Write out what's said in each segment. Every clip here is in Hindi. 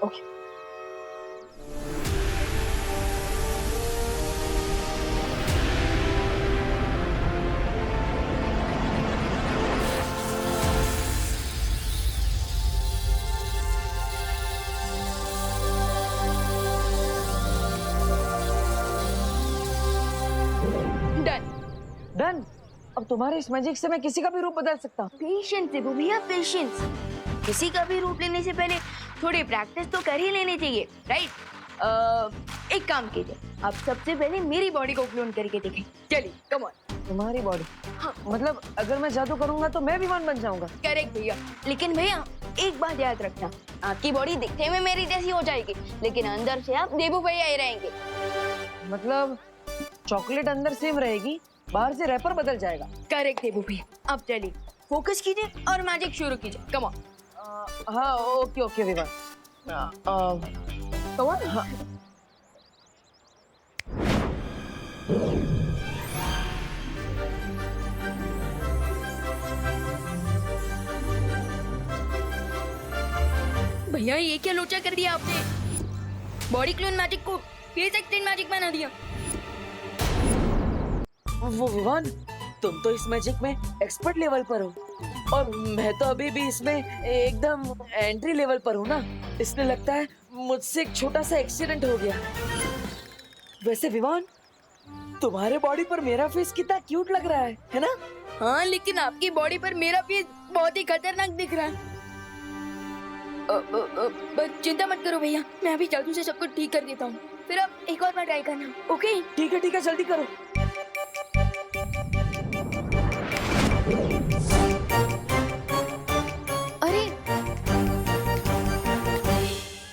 ओके। डन। डन। अब तुम्हारे इस मैजिक से मैं किसी का भी रूप बदल सकता हूँ। पेशेंस देखो भैया, पेशेंस। किसी का भी रूप लेने से पहले थोड़ी प्रैक्टिस तो कर ही लेनी चाहिए, राइट? एक काम कीजिए, आप सबसे पहले मेरी बॉडी को क्लोन करके दिखें। चलिए, कम ऑन। तुम्हारी बॉडी? हाँ। मतलब अगर मैं जादू करूंगा तो मैं विमान बन जाऊंगा? करेक्ट भैया। लेकिन भैया एक बात याद रखना, आपकी बॉडी दिखने में मेरी जैसी हो जाएगी, लेकिन अंदर से आप देबू भैया ही रहेंगे। मतलब चॉकलेट अंदर सेम रहेगी, बाहर से रैपर बदल जाएगा। करेक्ट देबू भैया। अब चलिए, फोकस कीजिए और मैजिक शुरू कीजिए। Come on. हाँ ओके ओके विमान। Come on. हाँ। भैया ये क्या लोचा कर दिया आपने? बॉडी क्लोन मैजिक को फेस एक्सटेंड मैजिक बना दिया। वो विमान, तुम तो इस मैजिक में एक्सपर्ट लेवल पर हो और मैं तो अभी भी इसमें एकदम एंट्री लेवल पर हूँ ना, इसलिए लगता है मुझसे एक छोटा सा एक्सीडेंट हो गया। वैसे विमान, तुम्हारे बॉडी पर मेरा फेस कितना क्यूट लग रहा है ना? हाँ, लेकिन आपकी बॉडी पर मेरा फेस बहुत ही खतरनाक दिख रहा है। बस चिंता मत करो भैया, मैं अभी जादू से सब कुछ ठीक कर देता हूँ, फिर आप एक और बार ट्राई करना, ओके? ठीक है जल्दी करो। अरे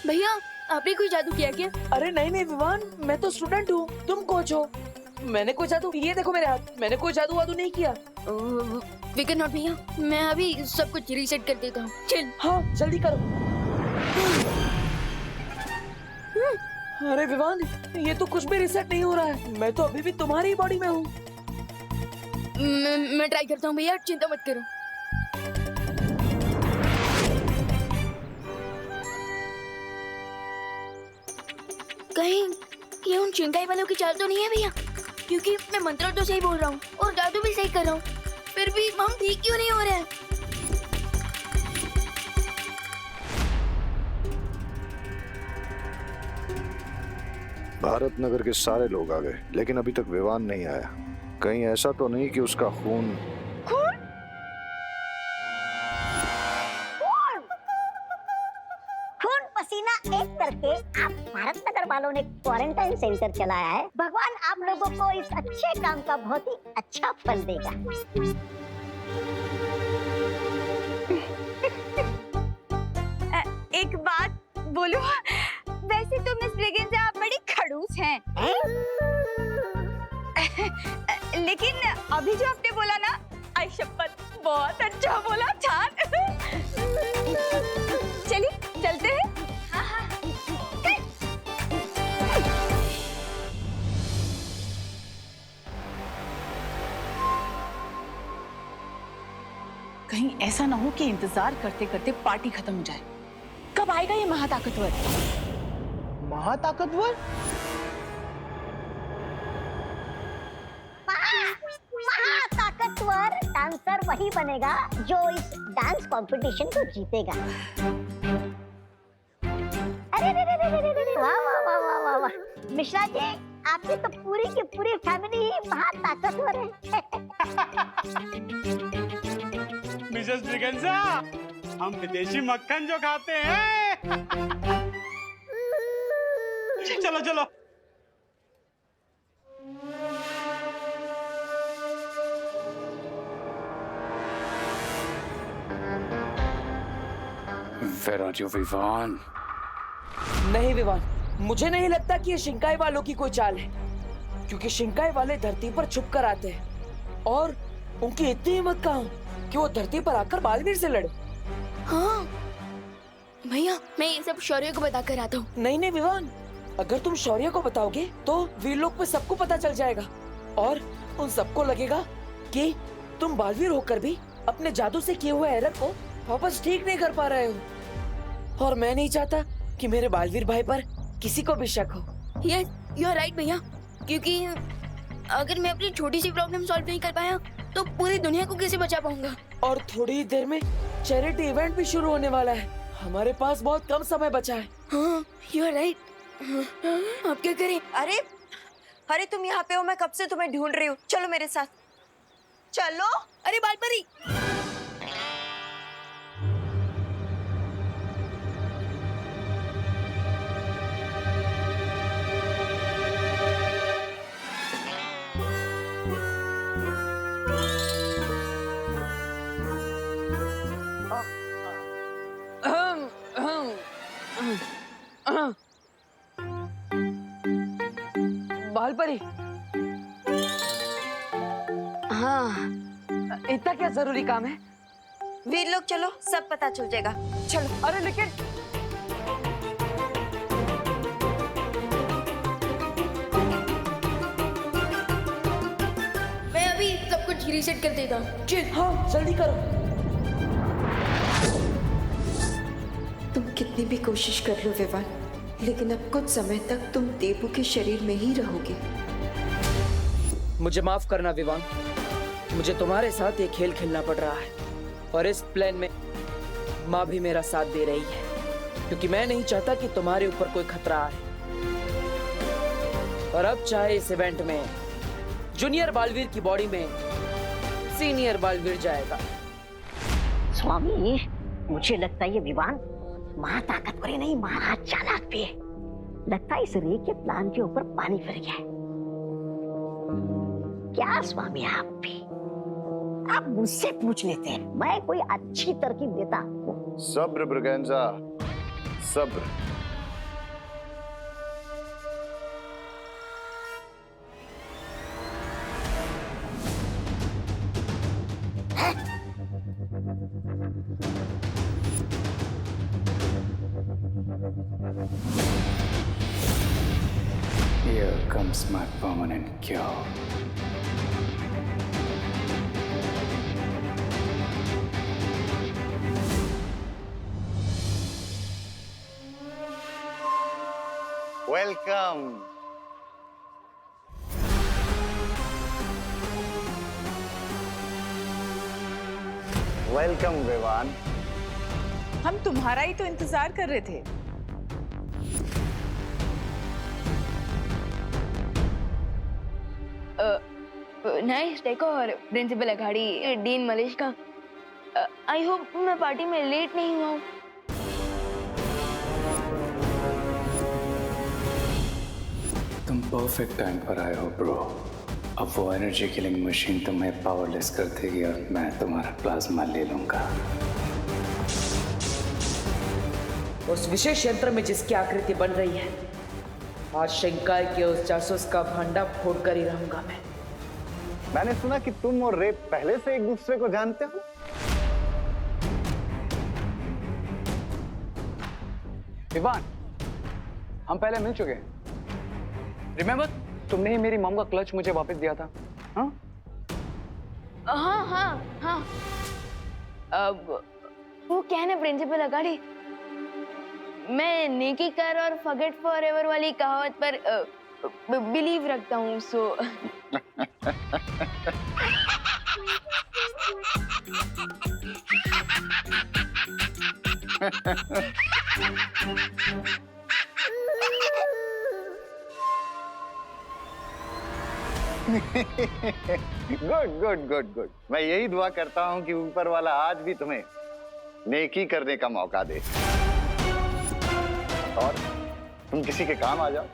भैया, आपने कोई जादू किया क्या? अरे नहीं विमान, मैं तो स्टूडेंट हूँ, तुम कोच हो। मैंने कोई जादू, ये देखो मेरे हाथ, मैंने कोई जादू वादू नहीं किया। विकेट नॉट भैया, मैं अभी सब कुछ रीसेट कर देता हूँ। चल। हाँ जल्दी करो। अरे विवान, ये तो कुछ भी रिसेट नहीं हो रहा है, मैं तो अभी भी तुम्हारी बॉडी में हूँ। मैं ट्राई करता हूँ भैया, चिंता मत करो। कहीं ये उन चिंगाई वालों की चाल तो नहीं है भैया? क्योंकि मैं मंत्र तो सही बोल रहा हूँ और जादू भी सही कर रहा हूँ, फिर भी हम ठीक क्यों नहीं हो रहे हैं? भारत नगर के सारे लोग आ गए, लेकिन अभी तक विवान नहीं आया। कहीं ऐसा तो नहीं कि उसका खून खून पसीना एक करके आप भारत नगर वालों ने क्वारंटाइन सेंटर चलाया है। भगवान आप लोगों को इस अच्छे काम का बहुत ही अच्छा फल देगा। एक बात बोलूं, वैसे तो मिस ब्रिगेंजा आप बड़ी खड़ूस हैं। लेकिन अभी जो आपने बोला ना, आई शपथ बहुत अच्छा बोला, छान। चलिए चलते हैं। कहीं ऐसा ना हो कि इंतजार करते करते पार्टी खत्म हो जाए। कब आएगा ये महाताकतवर? महाताकतवर? महाताकतवर डांसर वही बनेगा जो इस डांस कंपटीशन को जीतेगा। अरे वाह वाह वाह वाह वाह वाह, मिश्रा जी आपकी तो पूरी की पूरी फैमिली ही महाताकतवर है। मिसेस ब्रिगेंजा, हम विदेशी मक्खन जो खाते हैं। चलो चलो। Where are you, Vivaan? नहीं विवान, मुझे नहीं लगता कि ये शिंकाई वालों की कोई चाल है, क्योंकि शिंकाई वाले धरती पर छुप कर आते हैं और उनकी इतनी हिम्मत कहाँ कि वो धरती पर आकर बालवीर से लड़े। हाँ भैया, मैं ये सब शौर्य को बता कर आता हूँ। नहीं विवान, अगर तुम शौर्य को बताओगे तो वीरलोक पे सबको पता चल जाएगा और उन सबको लगेगा कि तुम बालवीर होकर भी अपने जादू से किए हुए एरर को वापस ठीक नहीं कर पा रहे हो। और मैं नहीं चाहता कि मेरे बालवीर भाई पर किसी को भी शक हो। यस यू आर राइट भैया, क्योंकि अगर मैं अपनी छोटी सी प्रॉब्लम सॉल्व नहीं कर पाया तो पूरी दुनिया को कैसे बचा पाऊंगा। और थोड़ी ही देर में चैरिटी इवेंट भी शुरू होने वाला है। हमारे पास बहुत कम समय बचा है। हाँ यू आर राइट। अब क्या करें? अरे अरे तुम यहाँ पे हो, मैं कब से तुम्हें ढूंढ रही हूँ। चलो मेरे साथ चलो। अरे बालपरी, बालपरी, हाँ इतना क्या जरूरी काम है? वीर लोग चलो, सब पता चल जाएगा। चलो। अरे लेकिन मैं अभी सब कुछ रीसेट कर देता हूँ। हाँ जल्दी करो। तुम कितनी भी कोशिश कर लो विवान, लेकिन अब कुछ समय तक तुम देवू के शरीर में ही रहोगे। मुझे माफ करना विवान, मुझे तुम्हारे साथ ये खेल खेलना पड़ रहा है और इस प्लान में माँ भी मेरा साथ दे रही है, क्योंकि मैं नहीं चाहता कि तुम्हारे ऊपर कोई खतरा आए। और अब चाहे इस इवेंट में जूनियर बालवीर की बॉडी में सीनियर बालवीर जाएगा। स्वामी, मुझे लगता है ये विवान महा ताकतवर ही नहीं, महा चालाक भी है। लगता है इस रे के प्लान के ऊपर पानी फिर गया है। क्या स्वामी आप भी? आप मुझसे पूछ लेते हैं, मैं कोई अच्छी तरकीब देता आपको। सब्र ब्रिगेंजा, सब्र। Here comes my permanent cure. Welcome. Welcome, Vivaan. हम तुम्हारा ही तो इंतजार कर रहे थे। Nice decor, principal Aghadi, dean Malesh का। आई होप मैं पार्टी में लेट नहीं हुआ हूँ। तुम परफेक्ट टाइम पर आए हो ब्रो। अब वो एनर्जी किलिंग मशीन तुम्हें पावरलेस कर देगी और मैं तुम्हारा प्लाज्मा ले लूंगा। उस विशेष यंत्र में जिसकी आकृति बन रही है, आज शंकाय के उस जासूस का भांडा फोड़ कर ही रहूंगा मैं। मैंने सुना कि तुम और रे पहले से एक दूसरे को जानते हो। विवान, हम पहले मिल चुके हैं। रिमेम्बर, तुमने ही मेरी मॉम का क्लच मुझे वापस दिया था। हाँ हाँ हाँ हाँ। अब वो क्या है ना प्रिंसिपल अघाड़ी, मैं नेकी कर और फॉरगेट फॉरएवर वाली कहावत पर बिलीव रखता हूँ। So good good good good. मैं यही दुआ करता हूँ कि ऊपर वाला आज भी तुम्हें नेकी करने का मौका दे और तुम किसी के काम आ जाओ।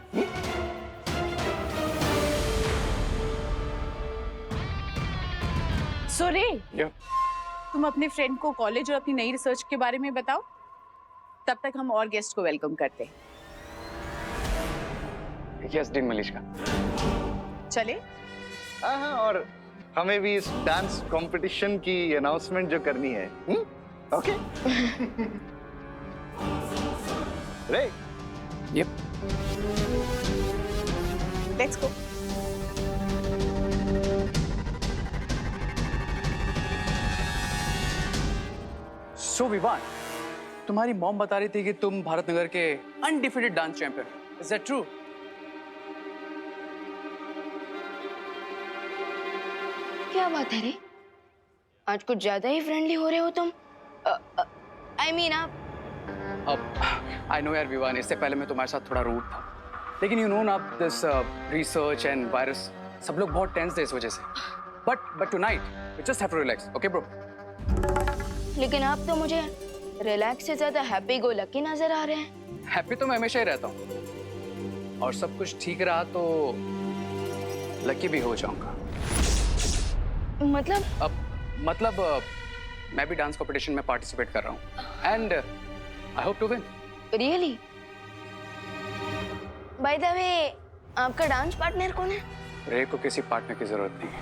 सो रे, तुम अपने फ्रेंड को कॉलेज और अपनी नई रिसर्च के बारे में बताओ, तब तक हम और गेस्ट को वेलकम करते हैं। यस डीन मलेश का। चले। हाँ, और हमें भी इस डांस कंपटीशन की अनाउंसमेंट जो करनी है। ओके। रे। Yup. Let's go. So Vivaan, तुम्हारी मॉम बता रही थी कि तुम भारत नगर के undefeated dance champion. Is that true? क्या बात है रे, आज कुछ ज्यादा ही फ्रेंडली हो रहे हो तुम। आई मीन आप। अब आई नो यार विवान, इससे पहले मैं तुम्हारे साथ थोड़ा रूड था, लेकिन यू नो ना दिस रिसर्च एंड वायरस, सब लोग बहुत टेंस थे इस वजह से। But tonight we just have to relax, okay bro? लेकिन आप तो मुझे रिलैक्स से ज्यादा हैप्पी गो लकी नजर आ रहे हैं। हैप्पी तो मैं हमेशा ही रहता हूँ, और सब कुछ ठीक रहा तो लकी भी हो जाऊंगा। मतलब मैं भी डांस कंपटीशन में पार्टिसिपेट कर रहा हूँ and I hope to win. Really? By the way, आपका डांस पार्टनर कौन है? रे को किसी पार्टनर की जरूरत नहीं है।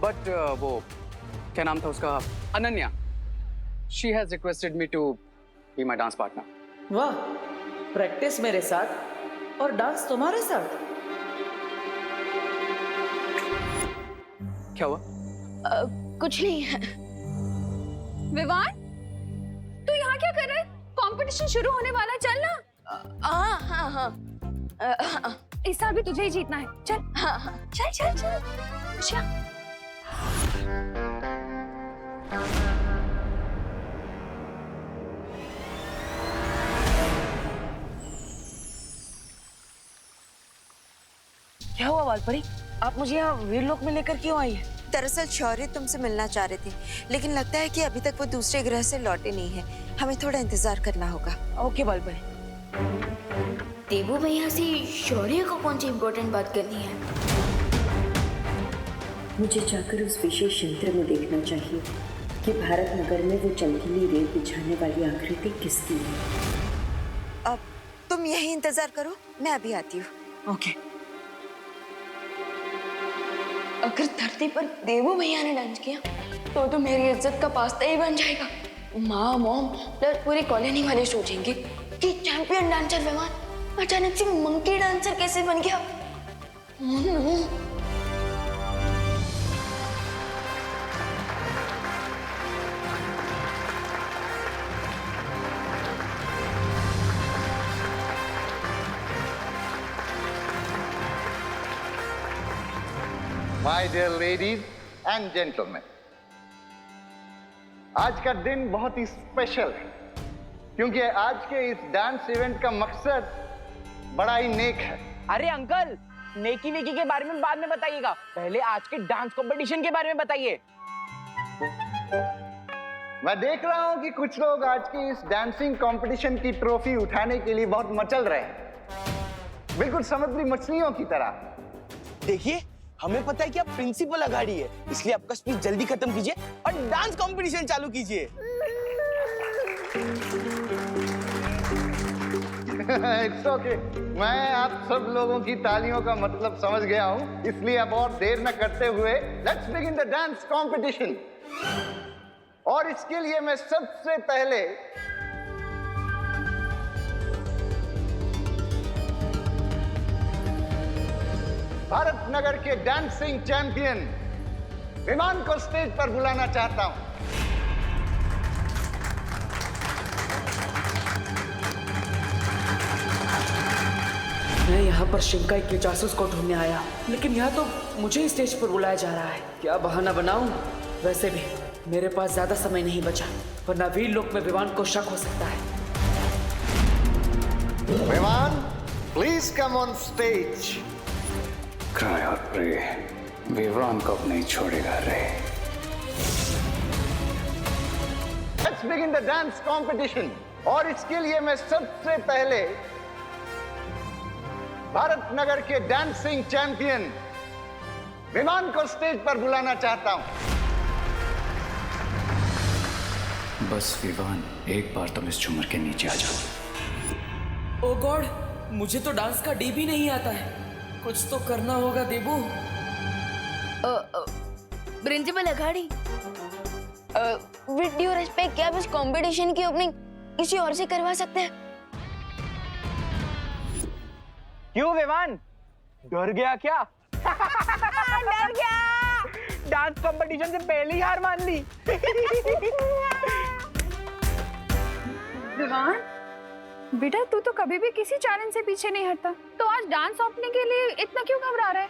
बट वो क्या नाम था उसका, Ananya, she has requested me to be my dance partner. वाह, प्रैक्टिस मेरे साथ और डांस तुम्हारे साथ। क्या हुआ? कुछ नहीं है। विवान, तू यहाँ क्या कर रहा है? कंपटीशन शुरू होने वाला है, चल ना। हाँ। इस साल भी तुझे ही जीतना है, चल। हाँ। चल। अच्छा। क्या हुआ वालपरी, आप मुझे यहाँ वीरलोक में लेकर क्यों आई है? दरअसल शौर्य तुमसे मिलना चाह रहे थे, लेकिन लगता है कि अभी तक वो दूसरे ग्रह से लौटे नहीं है। हमें थोड़ा इंतजार करना होगा। ओके वालपरी। देबू भैया से शौर्य को कौन सी इम्पोर्टेंट बात करनी है? मुझे जाकर उस विशेष यंत्र में देखना चाहिए कि भारत नगर में वो चमकीली रेत बिछाने वाली आकृति किसकी है। अब तुम यही इंतजार करो, मैं अभी आती हूँ। ओके। अगर धरती पर देवू भैया ने डांस किया तो मेरी इज्जत का पास्ता ही बन जाएगा। माँ, मॉम प्लस पूरी कॉलोनी वाले सोचेंगे कि चैंपियन डांसर विमान अचानक से मंकी डांसर कैसे बन गया। My dear ladies and gentleman, आज का दिन बहुत ही स्पेशल है, क्योंकि आज के इस डांस इवेंट का मकसद बड़ा ही नेक है। अरे अंकल, नेकी वेकी के बारे में बाद में बताइएगा, पहले आज के डांस कंपटीशन के बारे में बताइए। मैं देख रहा हूं कि कुछ लोग आज के इस डांसिंग कंपटीशन की ट्रॉफी उठाने के लिए बहुत मचल रहे हैं, बिल्कुल समुद्री मछलियों की तरह। देखिए, हमें पता है कि आप प्रिंसिपल अघाड़ी है, इसलिए आपका स्पीच जल्दी खत्म कीजिए और डांस कंपटीशन चालू कीजिए। इट्स ओके, मैं आप सब लोगों की तालियों का मतलब समझ गया हूं, इसलिए अब और देर न करते हुए let's begin the dance competition. और इसके लिए मैं सबसे पहले भारत नगर के डांसिंग चैंपियन विमान को स्टेज पर बुलाना चाहता हूं। मैं यहाँ पर शिंकाई के जासूस को ढूंढने आया, लेकिन यहाँ तो मुझे ही स्टेज पर बुलाया जा रहा है। क्या बहाना बनाऊं? वैसे भी मेरे पास ज्यादा समय नहीं बचा, वरना वीरलोक में विमान को शक हो सकता है। विमान, please come on stage. Cry और प्रे, विवान को अब नहीं छोड़ेगा रे। Let's begin the dance competition. और इसके लिए मैं सबसे पहले भारत नगर के डांसिंग चैंपियन विमान को स्टेज पर बुलाना चाहता हूं। बस विवान, एक बार तुम इस झूमर के नीचे आ जाओ। ओ गॉड, मुझे तो डांस का डी भी नहीं आता है। कुछ तो करना होगा Debu. Principal Aghadi, with due respect, क्या आप इस कंपटीशन की ओपनिंग किसी और से करवा सकते हैं? क्यों विमान, डर गया क्या? डर गया, डांस कंपटीशन से पहले ही हार मान ली। विवान, बेटा तू तो कभी भी किसी चैलेंज से पीछे नहीं हटता, तो आज डांस ओपनिंग के लिए इतना क्यों घबरा रहा है?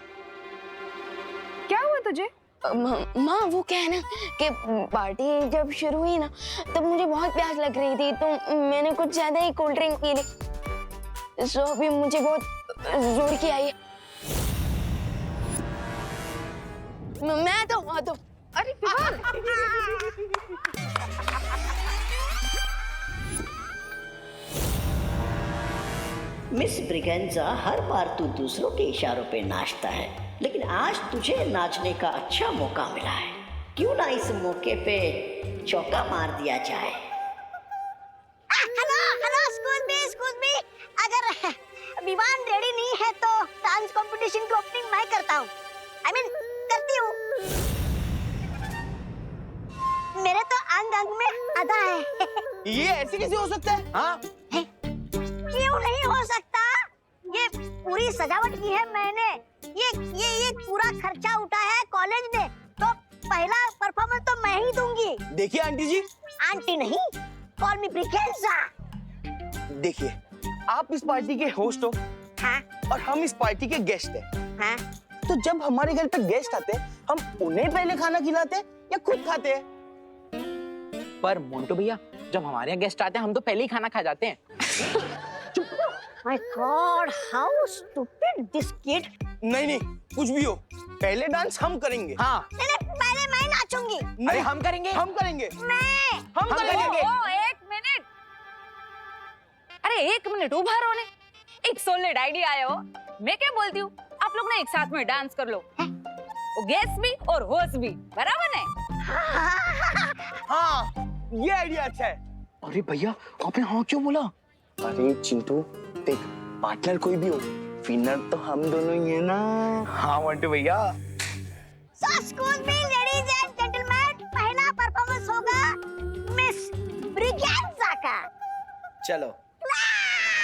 क्या हुआ तुझे? माँ वो क्या है ना कि पार्टी जब शुरू हुई ना तब मुझे बहुत प्यास लग रही थी, तो मैंने कुछ ज्यादा ही कोल्ड ड्रिंक पी ली, सो अभी मुझे बहुत जोर की आई है। मैं तो अरे विवान, मिस ब्रिगेंजा, हर बार तू दूसरों के इशारों पे नाचता है, लेकिन आज तुझे नाचने का अच्छा मौका मिला है। क्यों ना इस मौके पे चौका मार दिया जाए? हेलो हेलो, एक्सक्यूज मी, अगर विवान रेडी नहीं है तो डांस कंपटीशन की ओपनिंग मैं करता हूँ, करती हूँ। मेरे तो अंग अंग में अदा है। ये ऐसे कैसे हो सकता है? हाँ, क्यों नहीं हो सकता? ये पूरी सजावट की है मैंने, ये पूरा खर्चा उठा है कॉलेज ने, तो पहला परफॉर्मेंस तो मैं ही दूंगी। देखिए आंटी जी, आंटी नहीं, कॉल मी ब्रिगेंजा। देखिए आप इस पार्टी के होस्ट हो, हाँ? और हम इस पार्टी के गेस्ट हैं। हाँ? तो जब हमारे घर पे गेस्ट आते हैं, हम उन्हें पहले खाना खिलाते हैं या खुद खाते हैं? पर मोंटू भैया, जब हमारे यहाँ गेस्ट आते हैं हम तो पहले ही खाना खा जाते हैं। My God, how stupid this kid! नहीं, कुछ भी हो, पहले डांस हम करेंगे। हाँ। नहीं, पहले मैं नाचूंगी। अरे हम करेंगे। हम करेंगे। हम करेंगे। एक मिनट, अरे एक मिनट उभा रहो ने, एक सॉलिड आइडिया आया हो। मैं क्या बोलती हूँ, आप लोग ना एक साथ में डांस कर लो, वो गेस्ट भी और होस्ट भी, बराबर है? हाँ, ये आइडिया अच्छा है। अरे भैया आपने हाँ क्यों बोला? अरे चिंटू देख, पार्टनर कोई भी हो, विनर तो हम दोनों ही है ना। हाँ मोंटू भैया। So excuse me, ladies and gentlemen, पहला परफॉर्मेंस होगा मिस ब्रिगेंजा का। चलो।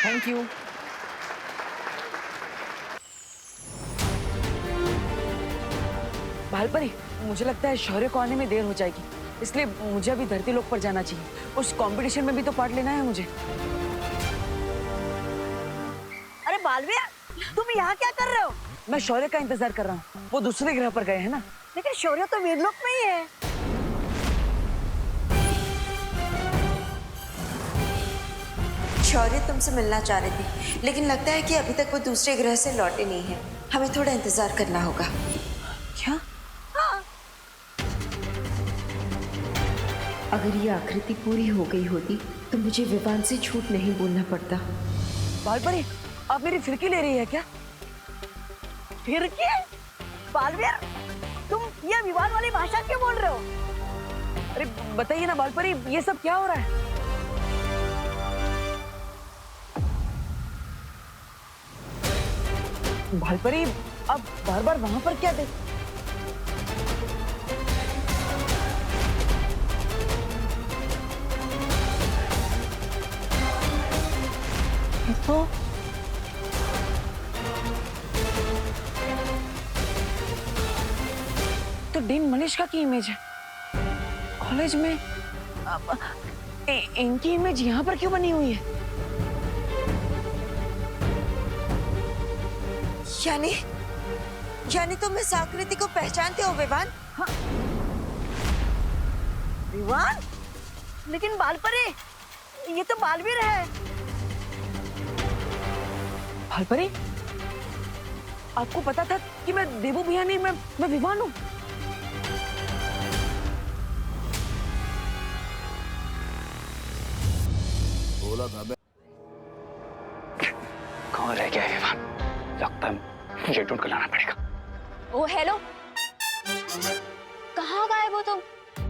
Thank you. भालपरी, मुझे लगता है शौर्य को आने में देर हो जाएगी, इसलिए मुझे अभी धरती लोक पर जाना चाहिए। उस कंपटीशन में भी तो पार्ट लेना है मुझे। अरे बालवीर, तुम यहाँ क्या कर रहे हो? मैं शौर्य का इंतजार कर रहा हूँ, वो दूसरे ग्रह पर गए हैं ना। लेकिन शौर्य तो वीरलोक में ही है। शौर्य तुमसे मिलना चाह रही थी, लेकिन लगता है कि अभी तक वो दूसरे ग्रह से लौटे नहीं है। हमें थोड़ा इंतजार करना होगा। क्या? हाँ। अगर ये आकृति पूरी हो गई होती तो मुझे विवान से झूठ नहीं बोलना पड़ता। भालपरी, आप मेरी फिरकी ले रही है क्या? फिरकी? बालवीर, तुम ये विवान वाली भाषा क्यों बोल रहे हो? अरे बताइए ना भालपरी, ये सब क्या हो रहा है? भालपरी, आप बार बार वहां पर क्या देख? तो डीन मनीषका की इमेज है कॉलेज में। इनकी इमेज यहाँ पर क्यों बनी हुई है? यानी तुम इस आकृति को पहचानते हो विवान? हाँ। विवान? लेकिन बालपरी, ये तो बालवीर है। भालपरी, आपको पता था कि मैं देवू भैया नहीं, मैं विवान हूँ। बोला था मैं। कौन रह गया है विवान? लगता है मुझे ढूंढ कर लाना पड़ेगा। ओ हेलो, कहाँ गायब हो तुम?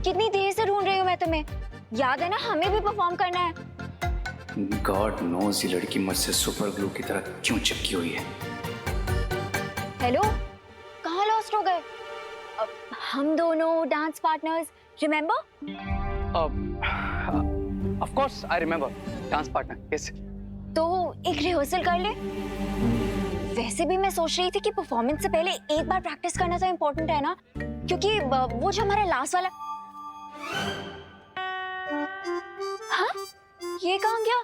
कितनी देर से ढूंढ रही हूँ मैं तुम्हें। याद है ना, हमें भी परफॉर्म करना है। गॉड नोज ये लड़की मुझसे सुपर ग्लू की तरह क्यों चिपकी हुई है। हेलो, कहाँ लॉस्ट हो गए? हम दोनों dance partners, remember? Of course I remember, dance partner. Yes. तो एक रिहर्सल कर ले। वैसे भी मैं सोच रही थी कि परफॉर्मेंस से पहले एक बार प्रैक्टिस करना तो इम्पोर्टेंट है ना, क्योंकि वो जो हमारा लास्ट वाला। हाँ, ये कहाँ गया?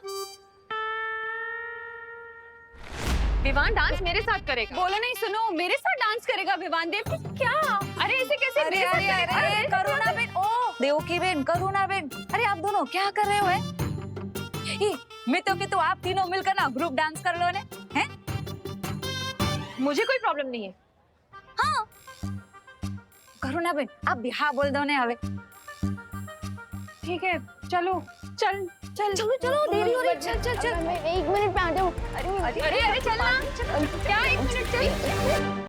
विवान डांस मेरे साथ करेगा। बोलो नहीं, सुनो, मेरे साथ डांस करेगा विवान देव। क्या? अरे ऐसे कैसे? अरे अरे अरे करुणा बेन, ओ देवकी बेन, करुणा बेन, अरे आप दोनों क्या कर रहे हो? मैं तो कि आप तीनों मिलकर ना ग्रुप डांस कर लो ने, हैं? मुझे कोई प्रॉब्लम नहीं है। हाँ करुणा बेन, आप भी हाँ बोल दो ने हवे। ठीक है, चलो चल चल चलो चलो, देरी हो रही, चल चल चल। मैं 1 मिनट में आ जाऊँ। अरे अरे चलना, क्या 1 मिनट चल।